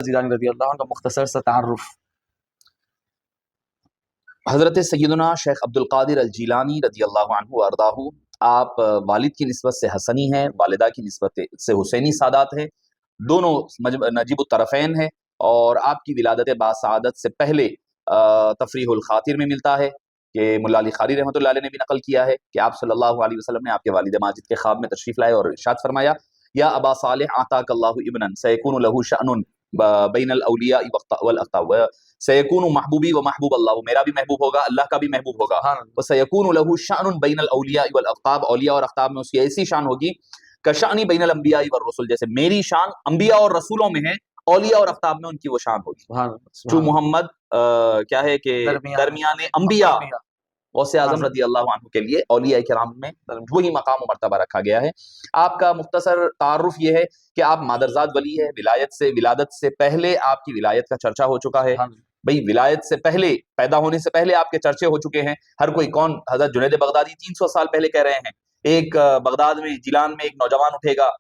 زیلانی رضی اللہ عنہ کا مختصر سا تعارف۔ حضرت سیدنا شیخ عبد القادر الجیلانی رضی اللہ عنہ وارضاہ، آپ والد کی نسبت سے حسنی ہیں، والدہ کی نسبت سے حسینی سادات ہیں، دونوں نجیب الطرفین ہیں، اور آپ کی ولادت باسعادت سے پہلے تفریح الخاطر میں ملتا ہے کہ ملا علی قاری رحمۃ اللہ علیہ نے بھی نقل کیا ہے کہ آپ صلی اللہ علیہ وسلم نے آپ کے والد ماجد کے خواب میں تشریف لائے اور ارشاد فرمایا، یا ابا صالح اعطاک اللہ ابنا سیکون لہ شأن بین الاولیاء والاقطاب، سیکون محبوبی و محبوب اللہ، وہ میرا بھی محبوب ہوگا، اللہ کا بھی محبوب ہوگا، وسیکون لہ شأن بین الاولیاء والاقطاب، اولیاء اور اقطاب میں اس کی ایسی شان ہوگی کشأن بین الانبیاء والرسل، جیسے میری شان انبیاء اور رسولوں میں ہے، اولیاء اور اقطاب میں ان کی وہ شان ہوگی۔ جو محمد کیا ہے کہ درمیان انبیاء، غوث اعظم رضی اللہ عنہ کے لیے اولیاء کرام میں وہی مقام و مرتبہ رکھا گیا ہے۔ آپ کا مختصر تعارف یہ ہے کہ آپ مادرزاد ولی ہے، ولادت سے پہلے آپ کی ولایت کا چرچا ہو چکا ہے۔ بھئی ولایت سے پہلے، پیدا ہونے سے پہلے آپ کے چرچے ہو چکے ہیں، ہر کوئی کون، حضرت جنید بغدادی 300 سال پہلے کہہ رہے ہیں، ایک بغداد میں جیلان میں ایک نوجوان اٹھے گا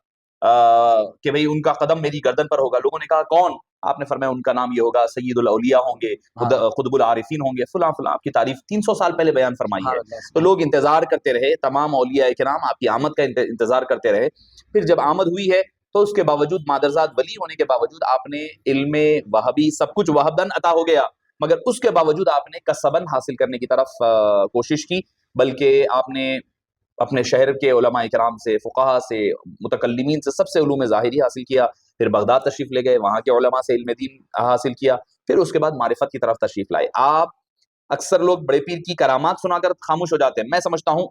کہ بھئی ان کا قدم میری گردن پر ہوگا، لوگوں نے کہا کون؟ آپ نے فرمایا ان کا نام یہ ہوگا سید الاولیاء ہوں گے، قطب العارفین ہوں گے، فلاں فلاں، آپ کی تعریف 300 سال پہلے بیان فرمائی ہے۔ تو لوگ انتظار کرتے رہے، تمام اولیاء کرام آپ کی آمد کا انتظار کرتے رہے۔ پھر جب آمد ہوئی ہے تو اس کے باوجود، مادرزاد ولی ہونے کے باوجود، آپ نے علم وہابی سب کچھ وہابدن عطا ہو گیا، مگر اس کے باوجود آپ نے کسبن حاصل کرنے کی طرف کوشش کی، بلکہ آپ نے اپنے شہر کے علماء کرام سے، فقہا سے، متکلمین سے سب سے علوم ظاہری حاصل کیا، پھر بغداد تشریف لے گئے، وہاں کے علماء سے علم دین حاصل کیا، پھر اس کے بعد معرفت کی طرف تشریف لائے۔ آپ اکثر لوگ بڑے پیر کی کرامات سنا کر خاموش ہو جاتے ہیں، میں سمجھتا ہوں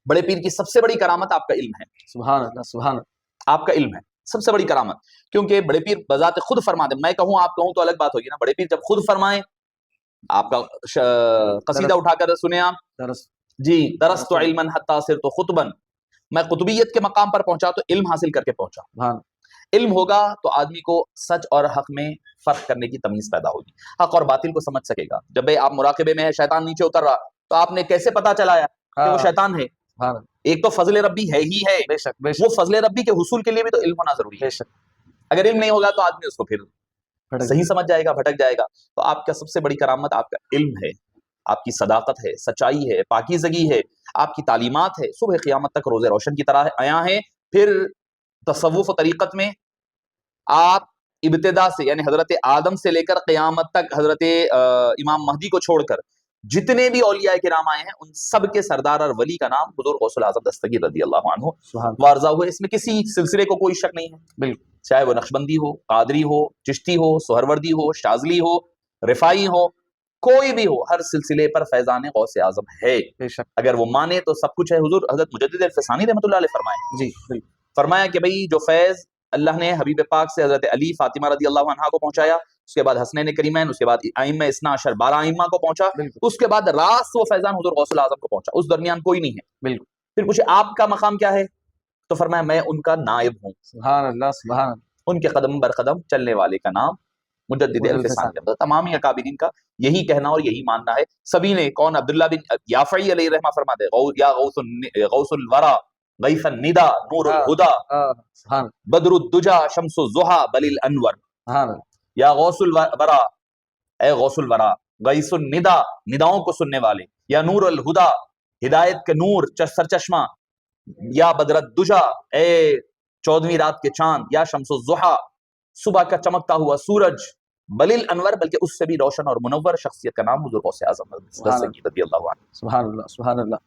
بڑے پیر کی سب سے بڑی کرامت آپ کا علم ہے۔ سبحان اللہ، سبحان اللہ، آپ کا علم ہے سب سے بڑی کرامت، کیونکہ بڑے پیر بذات خود فرماتے ہیں، میں کہوں آپ کہوں تو الگ بات ہوگی نا، بڑے پیر جب خود فرمائیں، آپ کا قصیدہ اٹھا کر سنیں آپ، جی، درست علما حتی صرت خطبا، میں قطبیت کے مقام پر پہنچا تو علم حاصل کر کے پہنچا۔ علم ہوگا تو آدمی کو سچ اور حق میں فرق کرنے کی تمیز پیدا ہوگی، حق اور باطل کو سمجھ سکے گا۔ جب آپ مراقبے میں ہے، شیطان نیچے اتر رہا، تو آپ نے کیسے پتا چلایا کہ وہ شیطان ہے؟ ایک تو فضل ربی ہے ہی ہے، بے شک، بے شک، وہ فضل ربی کے حصول کے لیے بھی تو علم ہونا ضروری ہے۔ بے شک، اگر علم نہیں ہوگا تو آدمی اس کو پھر صحیح سمجھ جائے گا، بھٹک جائے گا۔ تو آپ کا سب سے بڑی کرامت آپ کا علم ہے، آپ کی صداقت ہے، سچائی ہے، پاکیزگی ہے، آپ کی تعلیمات ہے، صبح قیامت تک روز روشن کی طرح آیا ہیں۔ پھر تصوف و طریقت میں آپ ابتدا سے، یعنی حضرت آدم سے لے کر قیامت تک، حضرت امام مہدی کو چھوڑ کر جتنے بھی اولیاء کرام آئے ہیں، ان سب کے سردار اور ولی کا نام حضور غوث الاعظم دستگیر رضی اللہ عنہ وارضاہ ہوئے۔ اس میں کسی سلسلے کو کوئی شک نہیں ہے، بالکل، چاہے وہ نقشبندی ہو، قادری ہو، چشتی ہو، سہروردی ہو، شاذلی ہو، رفاعی ہو، کوئی بھی ہو، ہر سلسلے پر فیضان غوث اعظم ہے۔ اگر وہ مانے تو سب کچھ ہے۔ حضرت مجدد الفسانی رحمۃ اللہ علیہ فرمائے، جی، فرمایا کہ بھئی جو فیض اللہ نے حبیب پاک سے حضرت علی، فاطمہ رضی اللہ عنہا کو پہنچایا، اس کے بعد حسنین کریمین، اس کے بعد ائمہ اثنا عشر 12 ائمہ کو پہنچا، اس کے بعد راست وہ فیضان حضور غوث الاعظم کو پہنچا، اس درمیان کوئی نہیں ہے۔ بالکل۔ پھر پوچھے آپ کا مقام کیا ہے؟ تو فرمایا میں ان کا نائب ہوں۔ سبحان اللہ، سبحان اللہ، ان کے قدم بر قدم چلنے والے کا نام مجدد الفسانی۔ تمام ہی اکابرین کا یہی کہنا اور یہی ماننا ہے۔ سبھی نے، کون؟ عبداللہ بن یافعی علیہ رحمہ فرماتے یا غوث الورا غیث الندى نور الہدى بدر الدجى شمس الضحى بل الانور، یا غوث الورا، اے غوث الورا، غیث الندى، نداؤں کو سننے والے، یا نور الہدى، ہدایت کے نور، سرچشمہ، یا بدر الدجى، اے 14ویں رات کے چاند، یا شمس الضحى، صبح کا چمکتا ہوا سورج، بل الانور، بلکہ اس سے بھی روشن اور منور شخصیت کا نام حضور غوث اعظم رضی اللہ عنہ۔ سبحان اللہ، سبحان اللہ۔